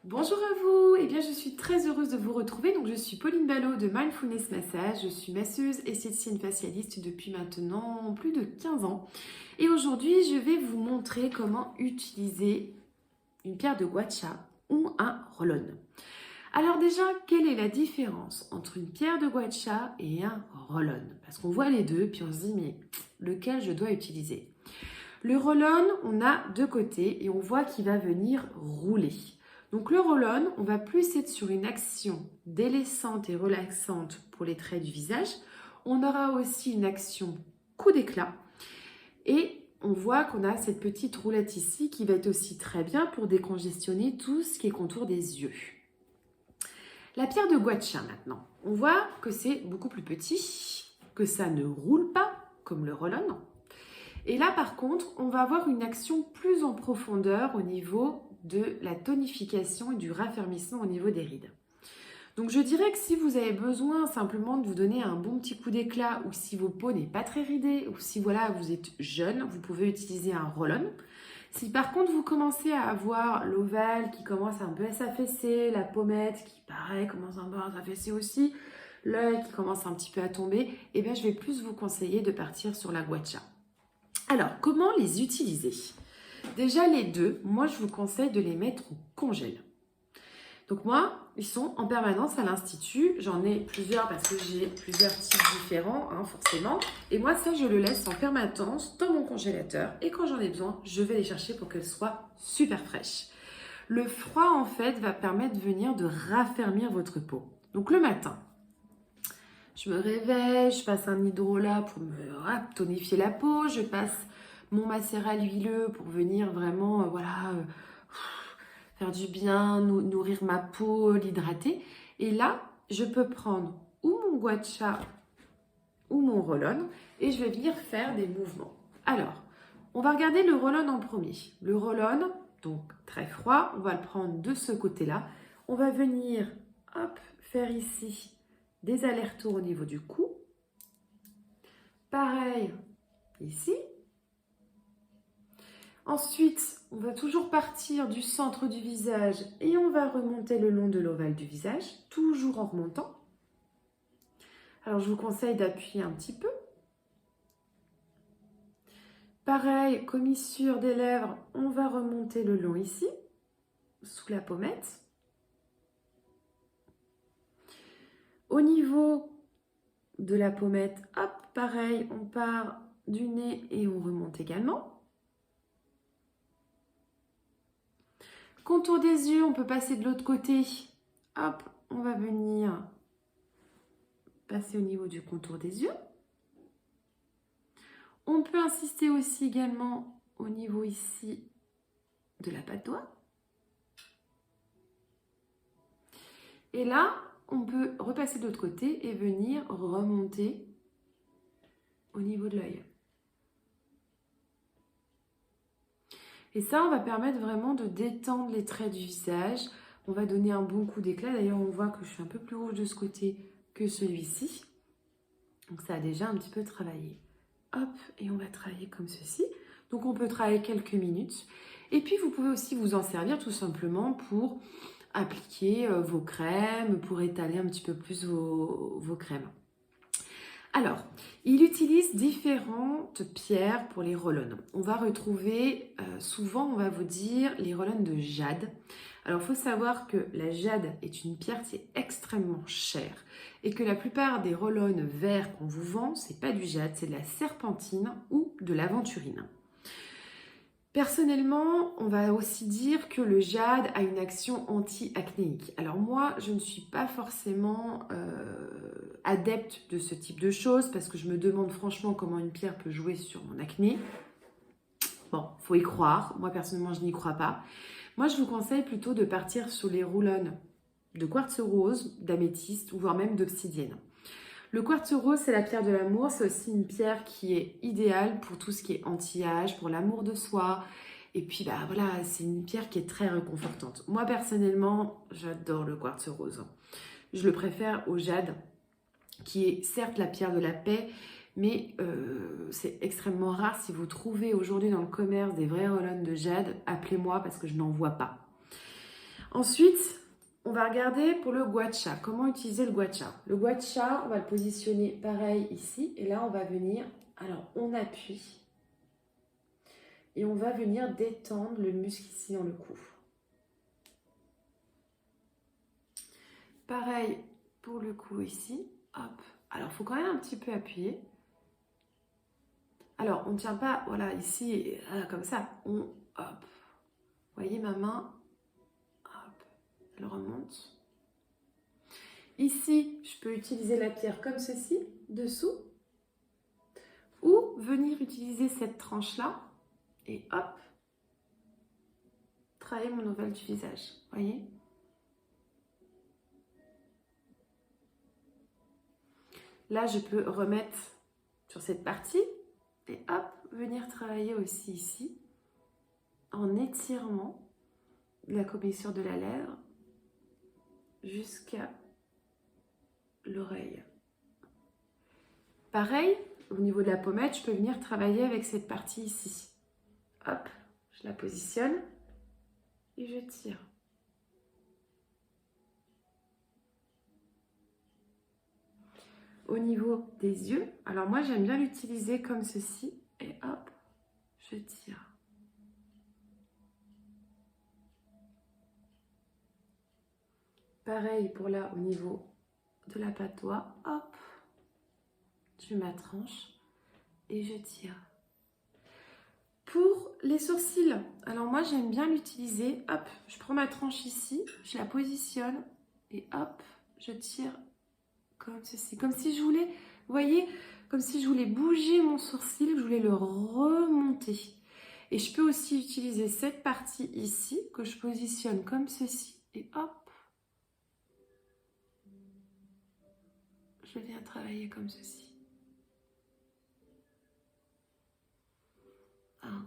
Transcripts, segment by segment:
Bonjour à vous, eh bien je suis très heureuse de vous retrouver. Donc je suis Pauline Ballot de Mindfulness Massage, je suis masseuse esthéticienne facialiste depuis maintenant plus de 15 ans. Et aujourd'hui je vais vous montrer comment utiliser une pierre de gua sha ou un roll-on. Alors déjà, quelle est la différence entre une pierre de gua sha et un roll-on? Parce qu'on voit les deux, puis on se dit mais lequel je dois utiliser? Le roll-on, on a deux côtés et on voit qu'il va venir rouler. Donc le roll-on, on va plus être sur une action délaissante et relaxante pour les traits du visage. On aura aussi une action coup d'éclat et on voit qu'on a cette petite roulette ici qui va être aussi très bien pour décongestionner tout ce qui est contour des yeux. La pierre de gua sha maintenant, on voit que c'est beaucoup plus petit, que ça ne roule pas comme le roll-on. Et là, par contre, on va avoir une action plus en profondeur au niveau de la tonification et du raffermissement au niveau des rides. Donc, je dirais que si vous avez besoin simplement de vous donner un bon petit coup d'éclat ou si vos peaux n'est pas très ridée ou si voilà, vous êtes jeune, vous pouvez utiliser un roll-on. Si par contre vous commencez à avoir l'ovale qui commence un peu à s'affaisser, la pommette qui pareil commence un peu à s'affaisser aussi, l'œil qui commence un petit peu à tomber, eh bien je vais plus vous conseiller de partir sur la gua sha. Alors, comment les utiliser? Déjà, les deux, moi, je vous conseille de les mettre au congèle. Donc moi, ils sont en permanence à l'Institut. J'en ai plusieurs parce que j'ai plusieurs types différents, forcément. Et moi, ça, je le laisse en permanence dans mon congélateur. Et quand j'en ai besoin, je vais les chercher pour qu'elles soient super fraîches. Le froid, en fait, va permettre de venir de raffermir votre peau. Donc le matin, je me réveille, je passe un hydrolat pour me tonifier la peau, je passe mon macérat huileux pour venir vraiment faire du bien, nourrir ma peau, l'hydrater. Et là, je peux prendre ou mon gua sha ou mon roll-on et je vais venir faire des mouvements. Alors, on va regarder le roll-on en premier. Le roll-on, donc très froid, on va le prendre de ce côté-là. On va venir faire ici des allers-retours au niveau du cou. Pareil ici. Ensuite, on va toujours partir du centre du visage et on va remonter le long de l'ovale du visage, toujours en remontant. Alors, je vous conseille d'appuyer un petit peu. Pareil, commissure des lèvres, on va remonter le long ici, sous la pommette. Au niveau de la pommette, hop, pareil, on part du nez et on remonte également. Contour des yeux, on peut passer de l'autre côté. Hop, on va venir passer au niveau du contour des yeux. On peut insister aussi également au niveau ici de la patte d'oie. Et là, on peut repasser de l'autre côté et venir remonter au niveau de l'œil. Et ça, on va permettre vraiment de détendre les traits du visage. On va donner un bon coup d'éclat. D'ailleurs, on voit que je suis un peu plus rouge de ce côté que celui-ci. Donc, ça a déjà un petit peu travaillé. Hop, et on va travailler comme ceci. Donc, on peut travailler quelques minutes. Et puis, vous pouvez aussi vous en servir tout simplement pour appliquer vos crèmes, pour étaler un petit peu plus vos crèmes. Alors, il utilise différentes pierres pour les roll-on. On va retrouver, souvent on va vous dire, les roll-on de jade. Alors, il faut savoir que la jade est une pierre qui est extrêmement chère et que la plupart des roll-on verts qu'on vous vend, c'est pas du jade, c'est de la serpentine ou de l'aventurine. Personnellement, on va aussi dire que le jade a une action anti-acnéique. Alors moi, je ne suis pas forcément adepte de ce type de choses parce que je me demande franchement comment une pierre peut jouer sur mon acné. Bon, faut y croire. Moi, personnellement, je n'y crois pas. Moi, je vous conseille plutôt de partir sur les roll-on de quartz rose, d'améthyste ou voire même d'obsidienne. Le quartz rose, c'est la pierre de l'amour. C'est aussi une pierre qui est idéale pour tout ce qui est anti-âge, pour l'amour de soi. Et puis, voilà, c'est une pierre qui est très réconfortante. Moi, personnellement, j'adore le quartz rose. Je le préfère au jade, qui est certes la pierre de la paix, mais c'est extrêmement rare. Si vous trouvez aujourd'hui dans le commerce des vrais roll-on de jade, appelez-moi parce que je n'en vois pas. Ensuite, on va regarder pour le gua sha. Comment utiliser le gua sha? Le gua sha, on va le positionner pareil ici. Et là, on va venir... Alors, on appuie. Et on va venir détendre le muscle ici dans le cou. Pareil pour le cou ici. Hop. Alors, il faut quand même un petit peu appuyer. Alors, on ne tient pas, voilà, ici, comme ça. On, hop. Vous voyez ma main? Hop. Elle remonte. Ici, je peux utiliser la pierre comme ceci, dessous. Ou venir utiliser cette tranche-là. Et hop. Travailler mon ovale du visage. Vous voyez? Là, je peux remettre sur cette partie. Et hop, venir travailler aussi ici, en étirement la commissure de la lèvre jusqu'à l'oreille. Pareil, au niveau de la pommette, je peux venir travailler avec cette partie ici. Hop, je la positionne et je tire. Au niveau des yeux, alors moi j'aime bien l'utiliser comme ceci et hop, je tire. Pareil pour là au niveau de la patois, hop, je ma tranche et je tire. Pour les sourcils, alors moi j'aime bien l'utiliser, hop, je prends ma tranche ici, je la positionne et hop, je tire comme ceci, comme si je voulais, vous voyez, comme si je voulais bouger mon sourcil, je voulais le remonter. Et je peux aussi utiliser cette partie ici, que je positionne comme ceci, et hop, je viens travailler comme ceci. Un.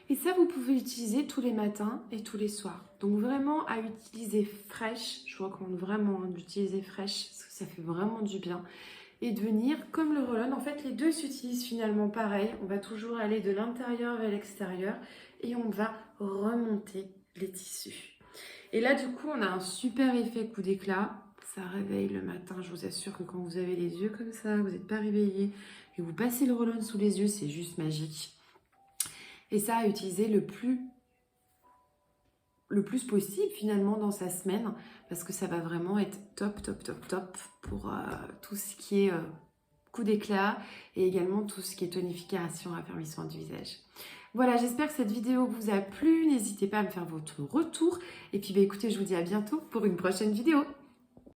Et ça, vous pouvez l'utiliser tous les matins et tous les soirs. Donc vraiment à utiliser fraîche. Je vous recommande vraiment d'utiliser fraîche parce que ça fait vraiment du bien. Et de venir comme le roll-on. En fait, les deux s'utilisent finalement pareil. On va toujours aller de l'intérieur vers l'extérieur et on va remonter les tissus. Et là, du coup, on a un super effet coup d'éclat. Ça réveille le matin. Je vous assure que quand vous avez les yeux comme ça, vous n'êtes pas réveillé et vous passez le roll-on sous les yeux, c'est juste magique. Et ça à utiliser le plus possible finalement dans sa semaine parce que ça va vraiment être top, top, top, top pour tout ce qui est coup d'éclat et également tout ce qui est tonification, raffermissement du visage. Voilà, j'espère que cette vidéo vous a plu. N'hésitez pas à me faire votre retour. Et puis écoutez, je vous dis à bientôt pour une prochaine vidéo.